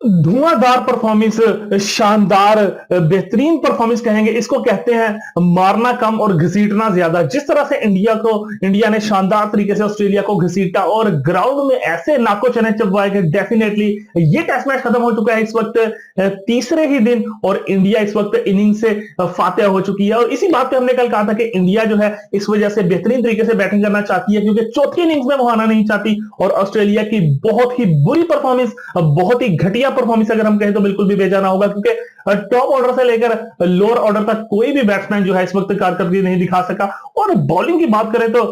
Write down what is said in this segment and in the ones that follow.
धुआंधार performance, शानदार, बेहतरीन performance कहेंगे इसको, कहते हैं मारना कम और घसीटना ज्यादा। जिस तरह से इंडिया ने शानदार तरीके से ऑस्ट्रेलिया को घसीटा और ग्राउंड में ऐसे नाको चने चबवाए कि डेफिनेटली ये टेस्ट मैच खत्म हो चुका है इस वक्त तीसरे ही दिन, और इंडिया इस वक्त इनिंग से फातेह हो चुकी है। और इसी बात पे हमने कल कहा था कि इंडिया जो है इस वजह से बेहतरीन तरीके से बैटिंग करना चाहती है, क्योंकि चौथी इनिंग्स में वो आना नहीं चाहती। और ऑस्ट्रेलिया की बहुत ही बुरी परफॉर्मेंस, बहुत ही घटिया परफॉर्मेंस अगर हम कहें तो बिल्कुल भी बेजाना होगा, क्योंकि टॉप ऑर्डर से लेकर लोअर ऑर्डर तक कोई भी बैट्समैन जो है इस वक्त कारकर्दगी नहीं दिखा सका। और बॉलिंग की बात करें तो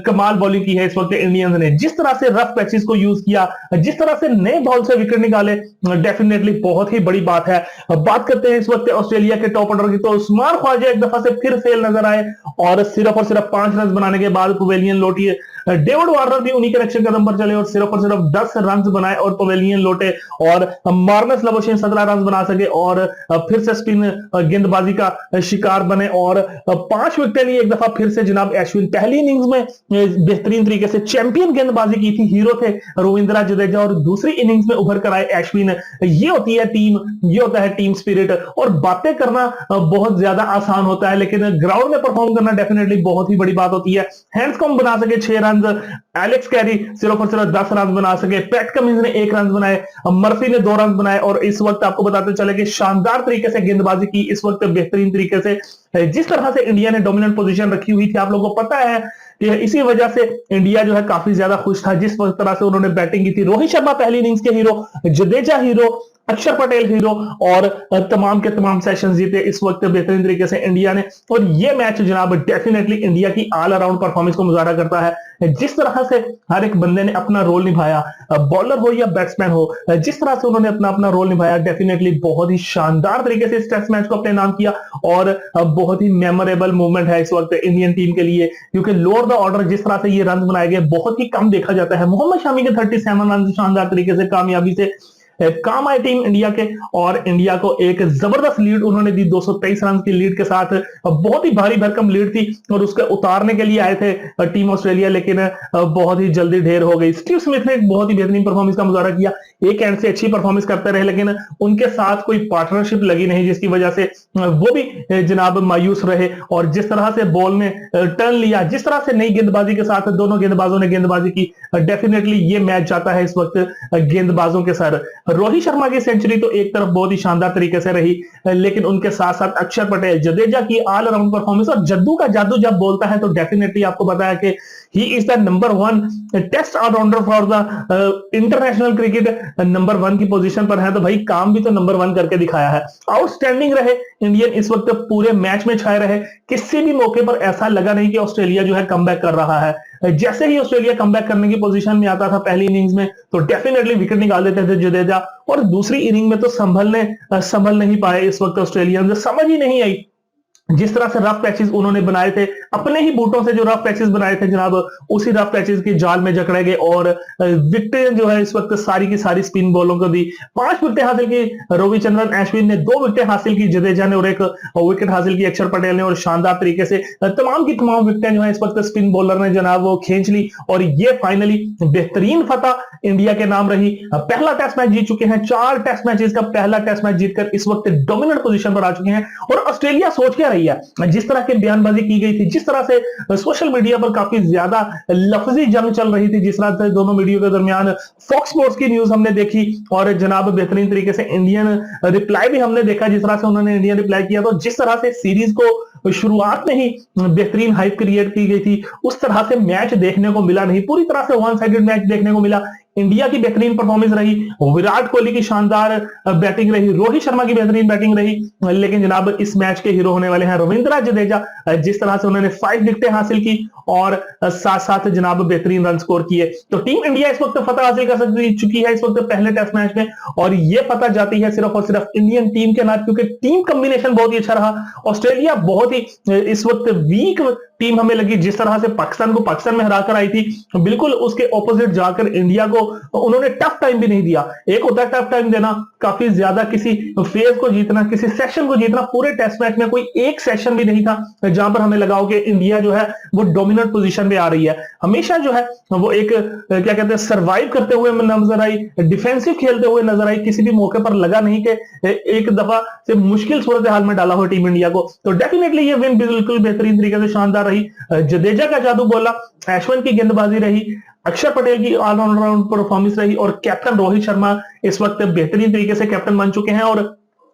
कमाल बॉलिंग की है इस वक्त इंडियंस ने। जिस तरह से रफ पैचेस को यूज किया, जिस तरह से नए बॉल से विकेट निकाले, डेफिनेटली बहुत ही बड़ी बात है। बात करते हैं इस वक्त ऑस्ट्रेलिया के टॉप ऑर्डर की, तो उस्मान ख्वाजा एक दफा से फिर फेल नजर आए और सिर्फ 5 रन बनाने के बाद पवेलियन लौटी। डेविड वार्नर भी उन्हीं के रक्षक कदम पर चले और सिर्फ 10 रन बनाए और पवेलियन लौटे। और मार्नस लबोशेन 17 रन बना सके और फिर से स्पिन गेंदबाजी का शिकार बने और 5 विकेट लिए एक दफा फिर से जनाब अश्विन। पहली इनिंग्स में बेहतरीन तरीके से चैंपियन गेंदबाजी की थी, हीरो थे रविंद्र जडेजा, और दूसरी इनिंग्स में उभर कर आए अश्विन। ये होती है टीम, ये होता है टीम स्पिरिट। और बातें करना बहुत ज्यादा आसान होता है, लेकिन ग्राउंड में परफॉर्म करना डेफिनेटली बहुत ही बड़ी बात होती है। हैंड्सकॉम्ब बना सके 6 रन, एलेक्स कैरी सिर्फ 10 रन बना सके, पैट कमिंस ने 1 रन बनाए, मर्फी ने 2 रन बनाए। और इस वक्त आपको बताते चले कि शानदार तरीके से गेंदबाजी की इस वक्त बेहतरीन तरीके से। जिस तरह से इंडिया ने डोमिनेंट पोजीशन रखी हुई थी, आप लोगों को पता है कि इसी वजह से इंडिया जो है काफी ज्यादा खुश था जिस तरह से उन्होंने बैटिंग की थी। रोहित शर्मा पहली इनिंग्स के हीरो, जडेजा हीरो, अक्षर पटेल हीरो, और तमाम के तमाम सेशंस जीते इस वक्त बेहतरीन तरीके से इंडिया ने। और ये मैच जनाब डेफिनेटली इंडिया की ऑल अराउंड परफॉर्मेंस को मुजाहरा करता है। जिस तरह से हर एक बंदे ने अपना रोल निभाया, बॉलर हो या बैट्समैन हो, जिस तरह से उन्होंने अपना अपना रोल निभाया, डेफिनेटली बहुत ही शानदार तरीके से इस टेस्ट मैच को अपने नाम किया। और बहुत ही मेमोरेबल मूवमेंट है इस वक्त इंडियन टीम के लिए, क्योंकि लोअर द ऑर्डर जिस तरह से ये रन बनाए गए बहुत ही कम देखा जाता है। मोहम्मद शमी के 37 रन शानदार तरीके से कामयाबी से काम आए टीम इंडिया के, और इंडिया को एक जबरदस्त लीड उन्होंने दी 223 रन की लीड के साथ। बहुत ही भारी भरकम लीड थी और उसके उतारने के लिए आए थे टीम ऑस्ट्रेलिया, लेकिन बहुत ही जल्दी ढेर हो गई। स्टीव स्मिथ ने एक बहुत ही बेहतरीन परफॉर्मेंस का मुजाहरा किया, एक एंड से अच्छी परफॉर्मेंस करते रहे, लेकिन उनके साथ कोई पार्टनरशिप लगी नहीं, जिसकी वजह से वो भी जनाब मायूस रहे। और जिस तरह से बॉल ने टर्न लिया, जिस तरह से नई गेंदबाजी के साथ दोनों गेंदबाजों ने गेंदबाजी की, डेफिनेटली ये मैच जाता है इस वक्त गेंदबाजों के सर। रोहित शर्मा की सेंचुरी तो एक तरफ बहुत ही शानदार तरीके से रही, लेकिन उनके साथ साथ अक्षर पटेल, जडेजा की ऑल अराउंड परफॉर्मेंस, और जद्दू का जादू जब बोलता है तो डेफिनेटली आपको पता है कि he is the number 1 test allrounder for the international cricket. Number 1 की पोजीशन पर है तो भाई काम भी तो नंबर 1 करके दिखाया है। आउटस्टैंडिंग रहे इंडियन, इस वक्त पूरे मैच में छाए रहे, किसी भी मौके पर ऐसा लगा नहीं कि ऑस्ट्रेलिया जो है कमबैक कर रहा है। जैसे ही ऑस्ट्रेलिया कमबैक करने की पोजीशन में आता था पहली इनिंग्स में, तो डेफिनेटली विकेट निकाल देते थे जडेजा, और दूसरी इनिंग में तो संभल नहीं पाए इस वक्त ऑस्ट्रेलिया, समझ ही नहीं आई जिस तरह से रफ पैचेस उन्होंने बनाए थे, अपने ही बूटों से जो रफ पैचेस बनाए थे जनाब, उसी रफ पैचेस के जाल में जकड़े गए और विकेटें जो है इस वक्त सारी की सारी स्पिन बॉलों को दी। 5 विकेटें हासिल की रविचंद्रन अश्विन ने, 2 विकेटें हासिल की जडेजा ने और 1 विकेट हासिल की अक्षर पटेल ने। और शानदार तरीके से तमाम की तमाम विकेटें जो है इस वक्त स्पिन बॉलर ने जनाब वो खींच ली, और ये फाइनली बेहतरीन फतह इंडिया के नाम रही। पहला टेस्ट मैच जीत चुके हैं, 4 टेस्ट मैचेस का पहला टेस्ट मैच जीतकर इस वक्त डोमिनेंट पोजीशन पर आ चुके हैं। और ऑस्ट्रेलिया सोच क्या रही है, जिस तरह की बयानबाजी की गई थी, जिस तरह से सोशल मीडिया पर काफी ज्यादा लफ्जी जंग चल रही थी, जिस तरह से दोनों मीडिया के दरमियान फॉक्स स्पोर्ट्स की न्यूज हमने देखी, और जनाब बेहतरीन तरीके से इंडियन रिप्लाई भी हमने देखा, जिस तरह से उन्होंने इंडियन रिप्लाई किया। तो जिस तरह से सीरीज को शुरुआत में ही बेहतरीन हाइप क्रिएट की गई थी, उस तरह से मैच देखने को मिला नहीं, पूरी तरह से वन साइडेड मैच देखने को मिला। इंडिया की बेहतरीन परफॉर्मेंस रही, विराट कोहली की शानदार बैटिंग रही, रोहित शर्मा की बेहतरीन बैटिंग रही, लेकिन जनाब इस मैच के हीरो होने वाले हैं रविंद्र जडेजा। जिस तरह से उन्होंने 5 विकेटें हासिल की और साथ साथ जनाब बेहतरीन रन स्कोर किए, तो टीम इंडिया इस वक्त फतह हासिल कर चुकी है इस वक्त पहले टेस्ट मैच में। और ये फतह जाती है सिर्फ और सिर्फ इंडियन टीम के नाम, क्योंकि टीम कॉम्बिनेशन बहुत ही अच्छा रहा। ऑस्ट्रेलिया बहुत ही इस वक्त वीक टीम हमें लगी, जिस तरह से पाकिस्तान को पाकिस्तान में हराकर आई थी, बिल्कुल उसके ऑपोजिट जाकर इंडिया को उन्होंने टफ टाइम भी नहीं दिया। एक होता है टफ टाइम देना, काफी ज्यादा किसी फेज को जीतना, किसी सेशन को जीतना। पूरे टेस्ट मैच में कोई एक सेशन भी नहीं था जहां पर हमें लगा हो कि इंडिया जो है वो डोमिनेंट पोजीशन पे आ रही है। हमेशा जो है वो एक क्या कहते हैं सर्वाइव करते हुए नजर आई, डिफेंसिव खेलते हुए नजर आई। किसी भी मौके पर लगा नहीं कि एक दफा से मुश्किल सूरत हाल में डाला हो टीम इंडिया को। तो डेफिनेटली ये विन बिल्कुल बेहतरीन तरीके से शानदार रही। जडेजा का जादू बोला, अश्विन की गेंदबाजी रही, अक्षर पटेल की ऑलराउंड परफॉर्मेंस रही और कैप्टन रोहित शर्मा इस वक्त बेहतरीन तरीके से कैप्टन बन चुके हैं और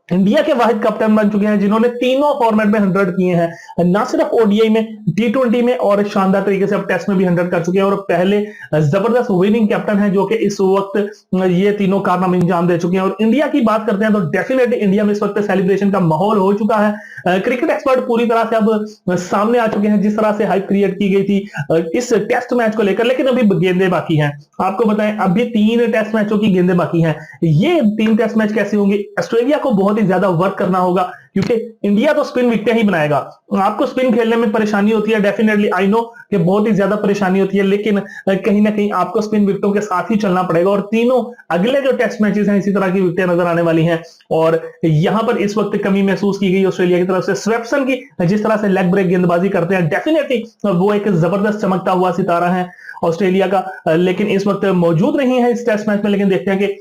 इंडिया के वाहिद कैप्टन बन चुके हैं जिन्होंने तीनों फॉर्मेट में 100 किए हैं, ना सिर्फ ओडीआई में, टी20 में और शानदार तरीके से अब टेस्ट में भी 100 कर चुके हैं और पहले जबरदस्त विनिंग कैप्टन है जो कि इस वक्त ये तीनों कारनामे अंजाम दे चुके हैं। और इंडिया की बात करते हैं तो डेफिनेटली इंडिया में इस वक्त सेलिब्रेशन का माहौल हो चुका है। क्रिकेट एक्सपर्ट पूरी तरह से अब सामने आ चुके हैं जिस तरह से हाइप क्रिएट की गई थी इस टेस्ट मैच को लेकर, लेकिन अभी गेंदें बाकी हैं। आपको बताएं अभी 3 टेस्ट मैचों की गेंदें बाकी हैं। ये 3 टेस्ट मैच कैसे होंगे? ऑस्ट्रेलिया को बहुत ही ज्यादा वर्क करना होगा क्योंकि इंडिया तो स्पिन विकेटें ही बनाएगा। आपको स्पिन खेलने में परेशानी होती है, डेफिनेटली आई नो कि बहुत ही ज्यादा परेशानी होती है, लेकिन कहीं ना कहीं आपको स्पिन विकेटों के साथ ही चलना पड़ेगा। और तीनों अगले जो टेस्ट मैचेस हैं इसी तरह की विकेटें नजर आने वाली हैं और यहां पर इस वक्त कमी महसूस की गई ऑस्ट्रेलिया की तरफ से। स्वेप्सन की जिस तरह से लेग ब्रेक गेंदबाजी करते हैं, डेफिनेटली वो एक जबरदस्त चमकता हुआ सितारा है ऑस्ट्रेलिया का, लेकिन इस वक्त मौजूद नहीं है इस टेस्ट मैच में। लेकिन देखते हैं कि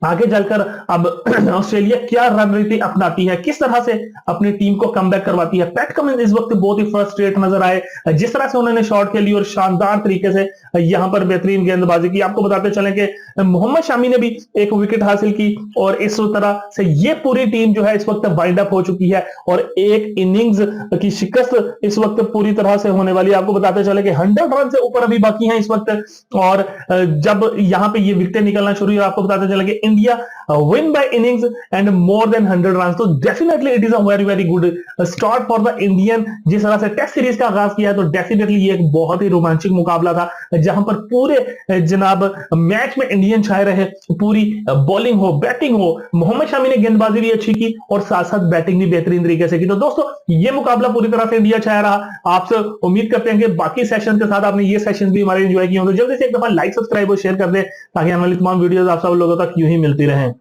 आगे चलकर अब ऑस्ट्रेलिया क्या रणनीति अपनाती है, किस तरह से अपनी टीम को कमबैक करवाती है। पैट कमिंस इस वक्त बहुत ही फ्रस्ट्रेट नजर आए जिस तरह से उन्होंने शॉट खेली और शानदार तरीके से यहां पर बेहतरीन गेंदबाजी की। आपको बताते चलें कि मोहम्मद शामी ने भी एक विकेट हासिल की और इस तरह से ये पूरी टीम जो है इस वक्त वाइंड अप हो चुकी है और एक इनिंग्स की शिकस्त इस वक्त पूरी तरह से होने वाली है। आपको बताते चले कि 100 रन से ऊपर अभी बाकी हैं इस वक्त और जब यहां पे ये विकेटें निकलना शुरू हुई, आपको बताते चले कि India win by innings and more than 100 runs, तो definitely it is a very very good start for the Indian. जिस तरह से टेस्ट सीरीज का आगाज किया है तो डेफिनेटली ये एक बहुत ही रोमांचक मुकाबला था जहां पर पूरे जनाब मैच में इंडियन छाए रहे। पूरी बॉलिंग हो, बैटिंग हो, मोहम्मद शामी ने गेंदबाजी भी अच्छी की और साथ साथ बैटिंग भी बेहतरीन तरीके से की। तो दोस्तों ये मुकाबला पूरी तरह से इंडिया छाया रहा। आपसे उम्मीद करते हैं कि बाकी सेशन के साथ आपने ये सेशन भी हमारे एंजॉय किए हो। तो जल्दी से एक दफा लाइक, सब्सक्राइब और शेयर कर दे ताकि आने वाली तमाम वीडियोस आप सब लोगों तक यूं ही मिलती रहें।